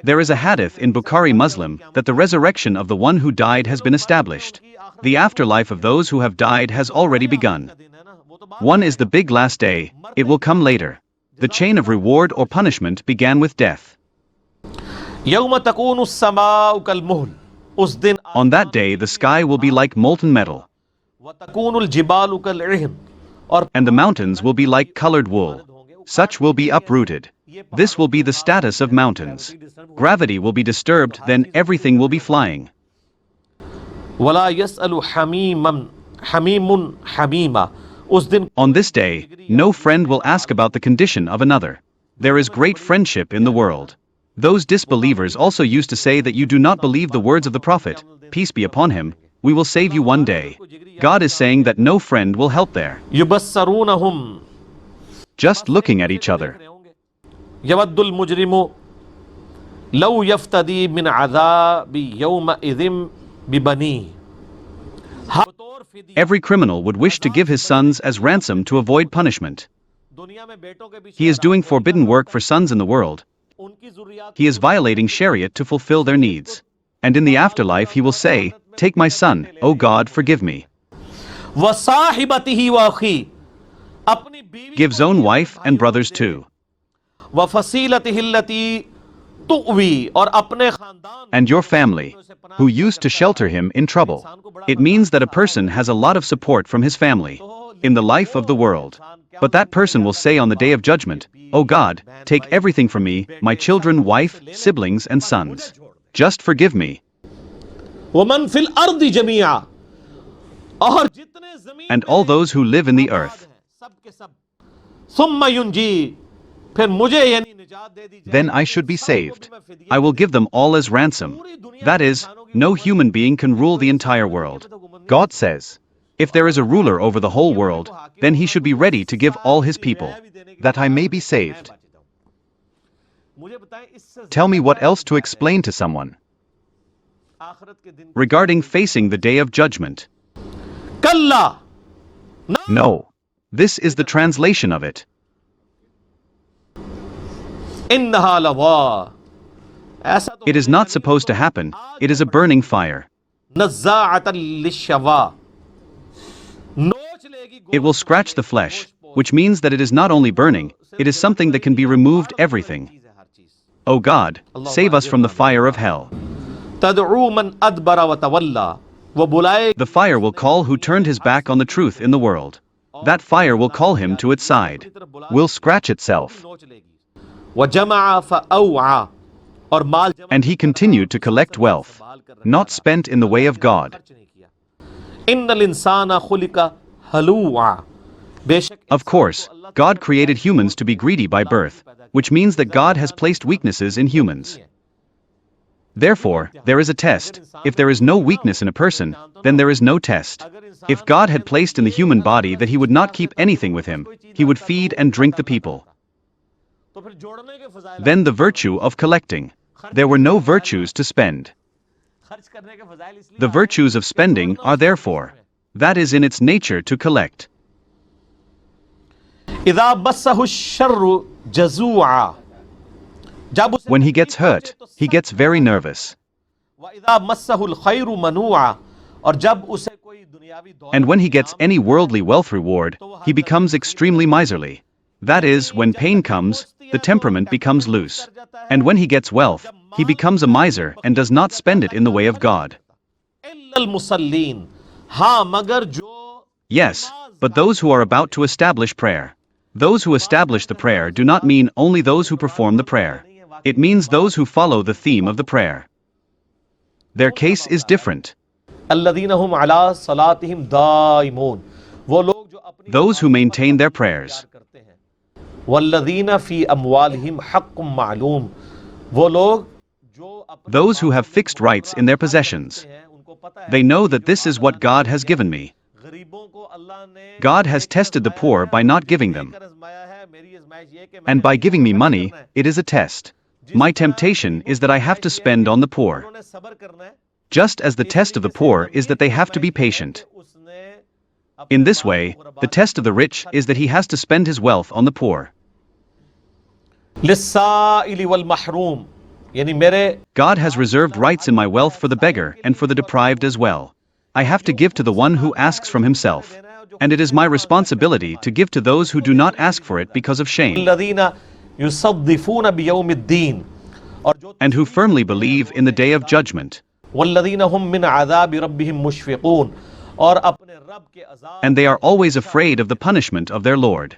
There is a hadith in Bukhari Muslim that the resurrection of the one who died has been established. The afterlife of those who have died has already begun. One is the big last day, it will come later. The chain of reward or punishment began with death. On that day the sky will be like molten metal. And the mountains will be like colored wool. Such will be uprooted. This will be the status of mountains. Gravity will be disturbed, then everything will be flying. On this day, no friend will ask about the condition of another. There is great friendship in the world. Those disbelievers also used to say that you do not believe the words of the Prophet, peace be upon him, we will save you one day. God is saying that no friend will help there. Just looking at each other. Every criminal would wish to give his sons as ransom to avoid punishment. He is doing forbidden work for sons in the world. He is violating Shariat to fulfill their needs. And in the afterlife he will say, take my son, O God, forgive me. Gives own wife and brothers too. And your family, who used to shelter him in trouble. It means that a person has a lot of support from his family in the life of the world. But that person will say on the day of judgment, O God, take everything from me, my children, wife, siblings and sons. Just forgive me. And all those who live in the earth. Then I should be saved. I will give them all as ransom. That is, no human being can rule the entire world. God says, if there is a ruler over the whole world, then he should be ready to give all his people, that I may be saved. Tell me what else to explain to someone regarding facing the day of judgment. No. This is the translation of it. It is not supposed to happen. It is a burning fire. It will scratch the flesh, which means that it is not only burning, it is something that can be removed everything. O God, save us from the fire of hell. The fire will call who turned his back on the truth in the world. That fire will call him to its side. Will scratch itself. And he continued to collect wealth, not spent in the way of God. Of course, God created humans to be greedy by birth, which means that God has placed weaknesses in humans. Therefore, there is a test. If there is no weakness in a person, then there is no test. If God had placed in the human body that he would not keep anything with him, he would feed and drink the people. Then the virtue of collecting. There were no virtues to spend. The virtues of spending are therefore. That is in its nature to collect. When he gets hurt, he gets very nervous. And when he gets any worldly wealth reward, he becomes extremely miserly. That is, when pain comes, the temperament becomes loose. And when he gets wealth, he becomes a miser and does not spend it in the way of God. Yes, but those who are about to establish prayer. Those who establish the prayer do not mean only those who perform the prayer. It means those who follow the theme of the prayer. Their case is different. Those who maintain their prayers. Those who have fixed rights in their possessions. They know that this is what God has given me. God has tested the poor by not giving them. And by giving me money, it is a test. My temptation is that I have to spend on the poor. Just as the test of the poor is that they have to be patient. In this way, the test of the rich is that he has to spend his wealth on the poor. God has reserved rights in my wealth for the beggar and for the deprived as well. I have to give to the one who asks from himself. And it is my responsibility to give to those who do not ask for it because of shame. And who firmly believe in the day of judgment. And they are always afraid of the punishment of their Lord.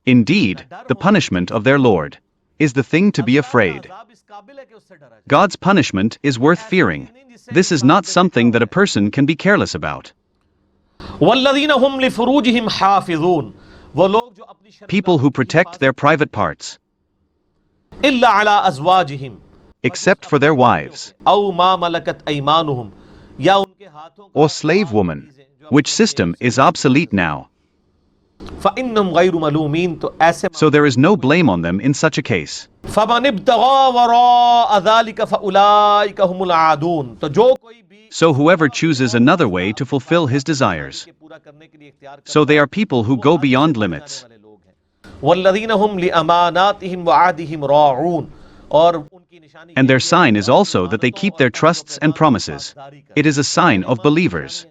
Indeed, the punishment of their Lord is the thing to be afraid. God's punishment is worth fearing. This is not something that a person can be careless about. People who protect their private parts, except for their wives, or slave woman, which system is obsolete now. So there is no blame on them in such a case. So whoever chooses another way to fulfill his desires, so they are people who go beyond limits. And their sign is also that they keep their trusts and promises. It is a sign of believers.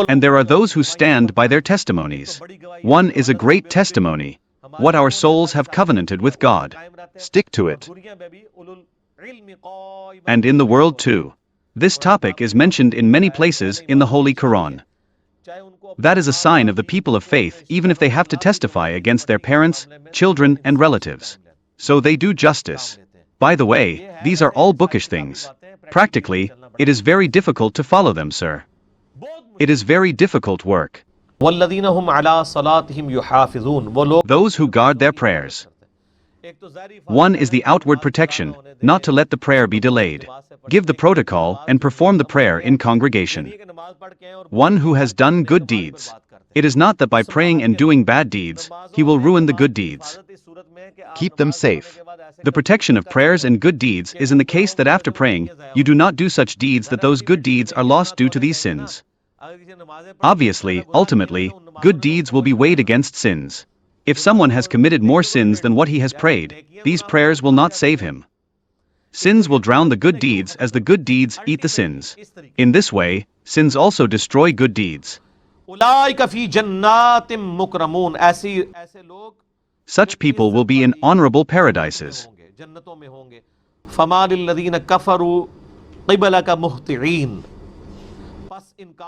And there are those who stand by their testimonies. One is a great testimony. What our souls have covenanted with God. Stick to it. And in the world too. This topic is mentioned in many places in the Holy Quran. That is a sign of the people of faith, even if they have to testify against their parents, children, and relatives. So they do justice. By the way, these are all bookish things. Practically, it is very difficult to follow them, sir. It is very difficult work. Those who guard their prayers. One is the outward protection, not to let the prayer be delayed. Give the protocol and perform the prayer in congregation. One who has done good deeds. It is not that by praying and doing bad deeds, he will ruin the good deeds. Keep them safe. The protection of prayers and good deeds is in the case that after praying, you do not do such deeds that those good deeds are lost due to these sins. Obviously, ultimately, good deeds will be weighed against sins. If someone has committed more sins than what he has prayed, these prayers will not save him. Sins will drown the good deeds as the good deeds eat the sins. In this way, sins also destroy good deeds. Such people will be in honorable paradises.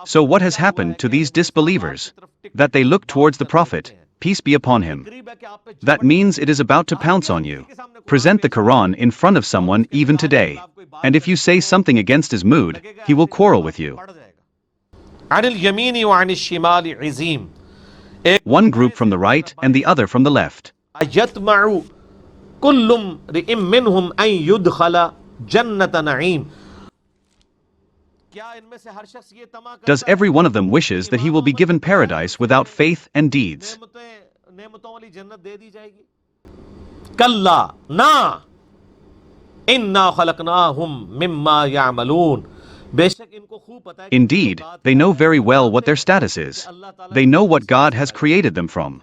So what has happened to these disbelievers? That they look towards the Prophet, peace be upon him. That means it is about to pounce on you. Present the Quran in front of someone even today. And if you say something against his mood, he will quarrel with you. One group from the right and the other from the left. Does every one of them wishes that he will be given paradise without faith and deeds? Indeed, they know very well what their status is. They know what God has created them from.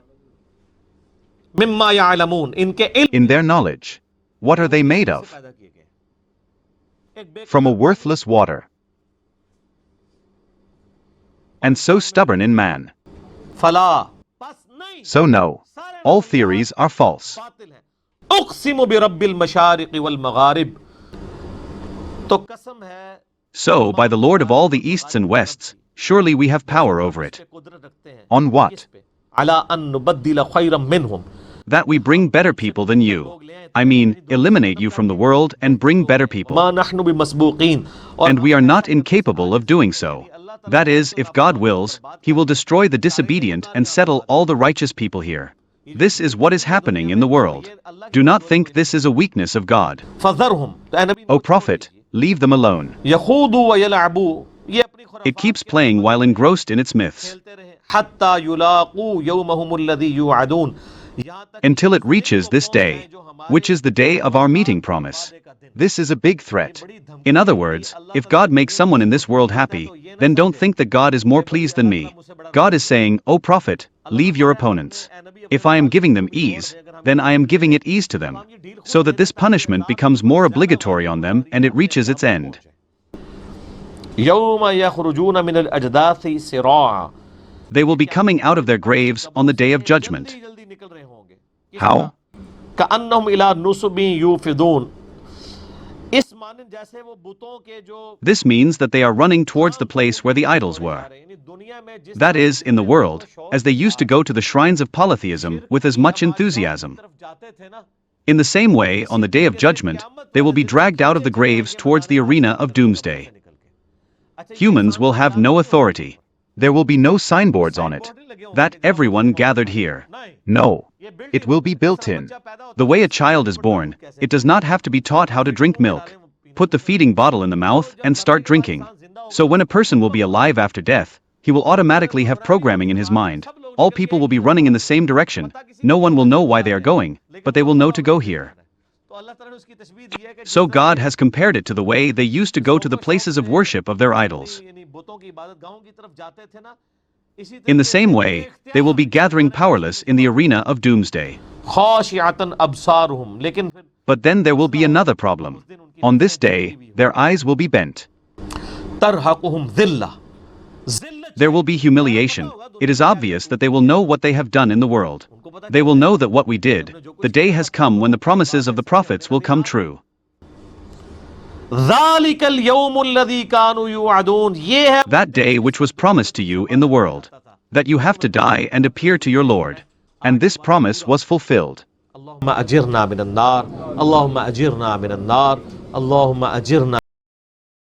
In their knowledge, what are they made of? From a worthless water. And so stubborn in man. So no, all theories are false. So, by the Lord of all the Easts and Wests, surely we have power over it. On what? That we bring better people than you. I mean, eliminate you from the world and bring better people. And we are not incapable of doing so. That is, if God wills, He will destroy the disobedient and settle all the righteous people here. This is what is happening in the world. Do not think this is a weakness of God. O Prophet, leave them alone. It keeps playing while engrossed in its myths. until it reaches this day, which is the day of our meeting promise. This is a big threat. In other words, if God makes someone in this world happy, then don't think that God is more pleased than me. God is saying, O Prophet, leave your opponents. If I am giving them ease, then I am giving it ease to them, so that this punishment becomes more obligatory on them and it reaches its end. They will be coming out of their graves on the day of judgment. How? This means that they are running towards the place where the idols were. That is, in the world, as they used to go to the shrines of polytheism with as much enthusiasm. In the same way, on the day of judgment, they will be dragged out of the graves towards the arena of doomsday. Humans will have no authority. There will be no signboards on it. That everyone gathered here. No. It will be built in. The way a child is born, it does not have to be taught how to drink milk. Put the feeding bottle in the mouth and start drinking. So when a person will be alive after death, he will automatically have programming in his mind. All people will be running in the same direction. No one will know why they are going, but they will know to go here. So God has compared it to the way they used to go to the places of worship of their idols. In the same way, they will be gathering powerless in the arena of doomsday. But then there will be another problem. On this day, their eyes will be bent. There will be humiliation. It is obvious that they will know what they have done in the world. They will know that what we did, the day has come when the promises of the prophets will come true. That day which was promised to you in the world, that you have to die and appear to your Lord. And this promise was fulfilled. اللهم أجرنا من النار اللهم أجرنا من النار اللهم أجرنا